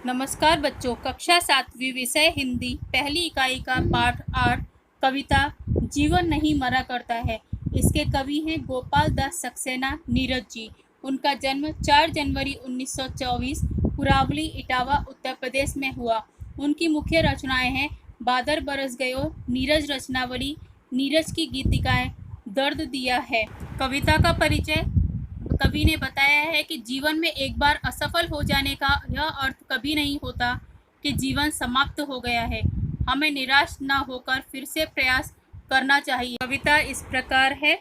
नमस्कार बच्चों, कक्षा 7वीं विषय हिंदी पहली इकाई का पाठ 8 कविता जीवन नहीं मरा करता है। इसके कवि हैं गोपाल दास सक्सेना नीरज जी। उनका जन्म 4 जनवरी 1924 कुरावली इटावा उत्तर प्रदेश में हुआ। उनकी मुख्य रचनाएं हैं बादर बरस गयो, नीरज रचनावली, नीरज की गीतिकाएं, दर्द दिया है। कविता का परिचय। कवि ने बताया है कि जीवन में एक बार असफल हो जाने का यह अर्थ कभी नहीं होता कि जीवन समाप्त हो गया है। हमें निराश न होकर फिर से प्रयास करना चाहिए। कविता इस प्रकार है।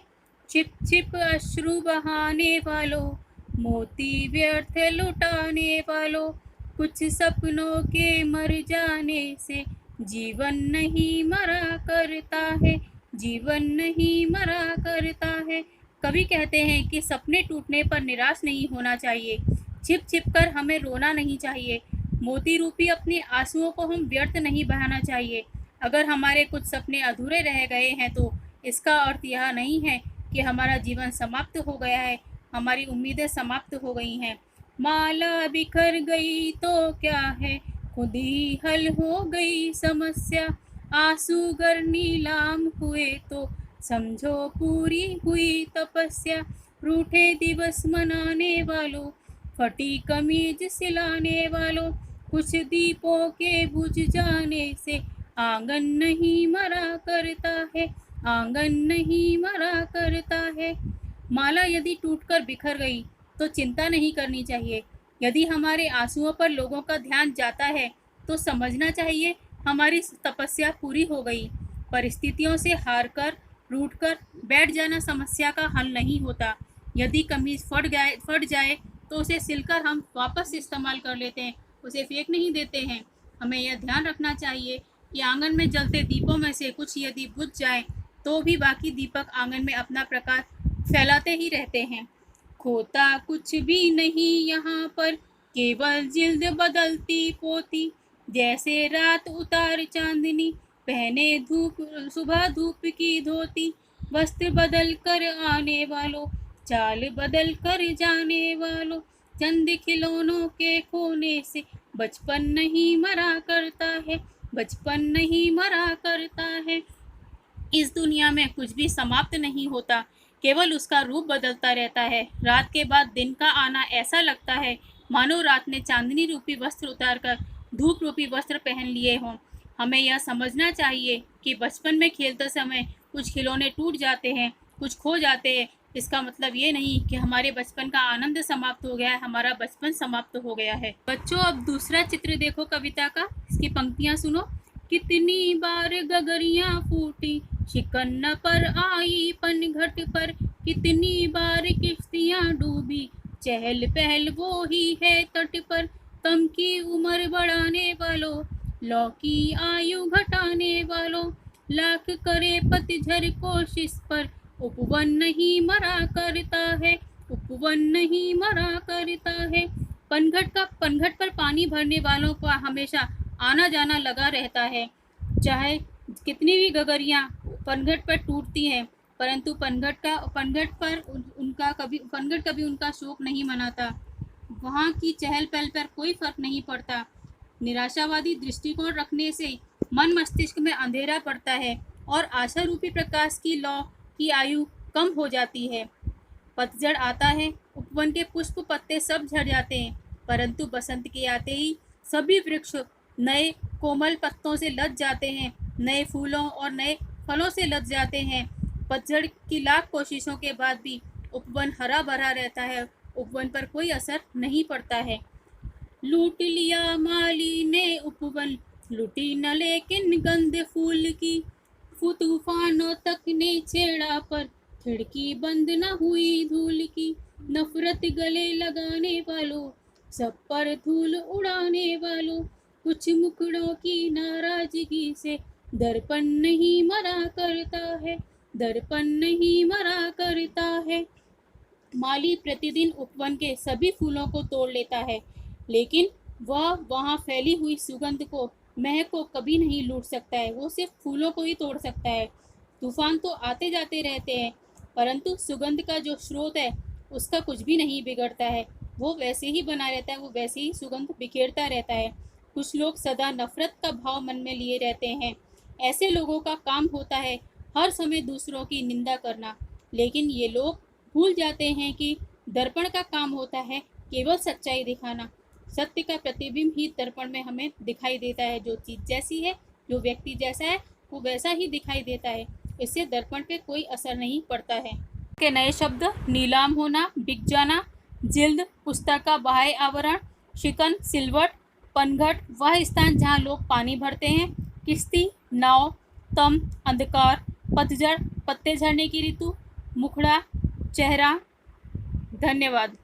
छिप छिप अश्रु बहाने वालों, मोती व्यर्थ लुटाने वालों, कुछ सपनों के मर जाने से जीवन नहीं मरा करता है, जीवन नहीं मरा करता है। कवि कहते हैं कि सपने टूटने पर निराश नहीं होना चाहिए, छिप छिप कर हमें रोना नहीं चाहिए, मोती रूपी अपने आंसुओं को हम व्यर्थ नहीं बहाना चाहिए। अगर हमारे कुछ सपने अधूरे रह गए हैं तो इसका अर्थ यह नहीं है कि हमारा जीवन समाप्त हो गया है, हमारी उम्मीदें समाप्त हो गई हैं। माला बिखर गई तो क्या है, खुद ही हल हो गई समस्या, आंसू गर नीलाम हुए तो समझो पूरी हुई तपस्या, रूठे दिवस मनाने वालों, फटी कमीज सिलाने वालों, कुछ दीपों के बुझ जाने से आंगन नहीं मरा करता है, आंगन नहीं मरा करता है। माला यदि टूटकर बिखर गई तो चिंता नहीं करनी चाहिए। यदि हमारे आंसुओं पर लोगों का ध्यान जाता है तो समझना चाहिए हमारी तपस्या पूरी हो गई। परिस्थितियों से हारकर रूठकर बैठ जाना समस्या का हल नहीं होता। यदि कमीज फट जाए तो उसे सिलकर हम वापस इस्तेमाल कर लेते हैं, उसे फेंक नहीं देते हैं। हमें यह ध्यान रखना चाहिए कि आंगन में जलते दीपों में से कुछ यदि बुझ जाए तो भी बाकी दीपक आंगन में अपना प्रकाश फैलाते ही रहते हैं। खोता कुछ भी नहीं यहाँ पर, केवल जिल्द बदलती पोती, जैसे रात उतार चांदनी, पहने धूप सुबह धूप की धोती, वस्त्र बदल कर आने वालों, चाल बदल कर जाने वालों, चंद खिलौनों के खोने से बचपन नहीं मरा करता है, बचपन नहीं मरा करता है। इस दुनिया में कुछ भी समाप्त नहीं होता, केवल उसका रूप बदलता रहता है। रात के बाद दिन का आना ऐसा लगता है मानो रात ने चांदनी रूपी वस्त्र उतारकर धूप रूपी वस्त्र पहन लिए हों। हमें यह समझना चाहिए कि बचपन में खेलते समय कुछ खिलौने टूट जाते हैं, कुछ खो जाते हैं। इसका मतलब ये नहीं कि हमारे बचपन का आनंद समाप्त हो गया है, हमारा बचपन समाप्त हो गया है। बच्चों, अब दूसरा चित्र देखो कविता का। इसकी पंक्तियां सुनो। कितनी बार गगरियां फूटी, शिकन पर आई पनघट पर, कितनी बार किश्तियां डूबी, चहल पहल वो ही है तट पर, कम की उम्र बढ़ाने वालों, लौ की आयु घटाने वालों, लाख करे पतझर कोशिश पर, उपवन नहीं मरा करता है, उपवन नहीं मरा करता है। पनघट पर पानी भरने वालों का हमेशा आना जाना लगा रहता है। चाहे कितनी भी गगरियां पनघट पर टूटती हैं, परंतु पनघट कभी उनका शोक नहीं मनाता। वहाँ की चहल पहल पर कोई फर्क नहीं पड़ता। निराशावादी दृष्टिकोण रखने से मन मस्तिष्क में अंधेरा पड़ता है और आशा रूपी प्रकाश की लौ की आयु कम हो जाती है। पतझड़ आता है, उपवन के पुष्प पत्ते सब झड़ जाते हैं, परंतु बसंत के आते ही सभी वृक्ष नए कोमल पत्तों से लद जाते हैं, नए फूलों और नए फलों से लद जाते हैं। पतझड़ की लाख कोशिशों के बाद भी उपवन हरा भरा रहता है, उपवन पर कोई असर नहीं पड़ता है। लूट लिया माली ने उपवन, लूटी न लेकिन गंध फूल की, तूफानों तक ने छेड़ा पर, खिड़की बंद न हुई धूल की, नफरत गले लगाने वालों, सब पर धूल उड़ाने वालों, कुछ मुखड़ों की नाराजगी से दर्पण नहीं मरा करता है, दर्पण नहीं मरा करता है। माली प्रतिदिन उपवन के सभी फूलों को तोड़ लेता है, लेकिन वह वहाँ फैली हुई सुगंध को, महक को कभी नहीं लूट सकता है। वो सिर्फ फूलों को ही तोड़ सकता है। तूफान तो आते जाते रहते हैं, परंतु सुगंध का जो स्रोत है उसका कुछ भी नहीं बिगड़ता है। वो वैसे ही बना रहता है, वो वैसे ही सुगंध बिखेरता रहता है। कुछ लोग सदा नफरत का भाव मन में लिए रहते हैं। ऐसे लोगों का काम होता है हर समय दूसरों की निंदा करना, लेकिन ये लोग भूल जाते हैं कि दर्पण का काम होता है केवल सच्चाई दिखाना। सत्य का प्रतिबिंब ही दर्पण में हमें दिखाई देता है। जो चीज़ जैसी है, जो व्यक्ति जैसा है, वो वैसा ही दिखाई देता है। इससे दर्पण पे कोई असर नहीं पड़ता है। के नए शब्द: नीलाम होना, बिक जाना। जिल्द, पुस्तक का बाह्य आवरण। शिकन, सिलवट। पनघट, वह स्थान जहाँ लोग पानी भरते हैं। किश्ती, नाव। तम, अंधकार। पतझड़, पत्ते झड़ने की ऋतु। मुखड़ा, चेहरा। धन्यवाद।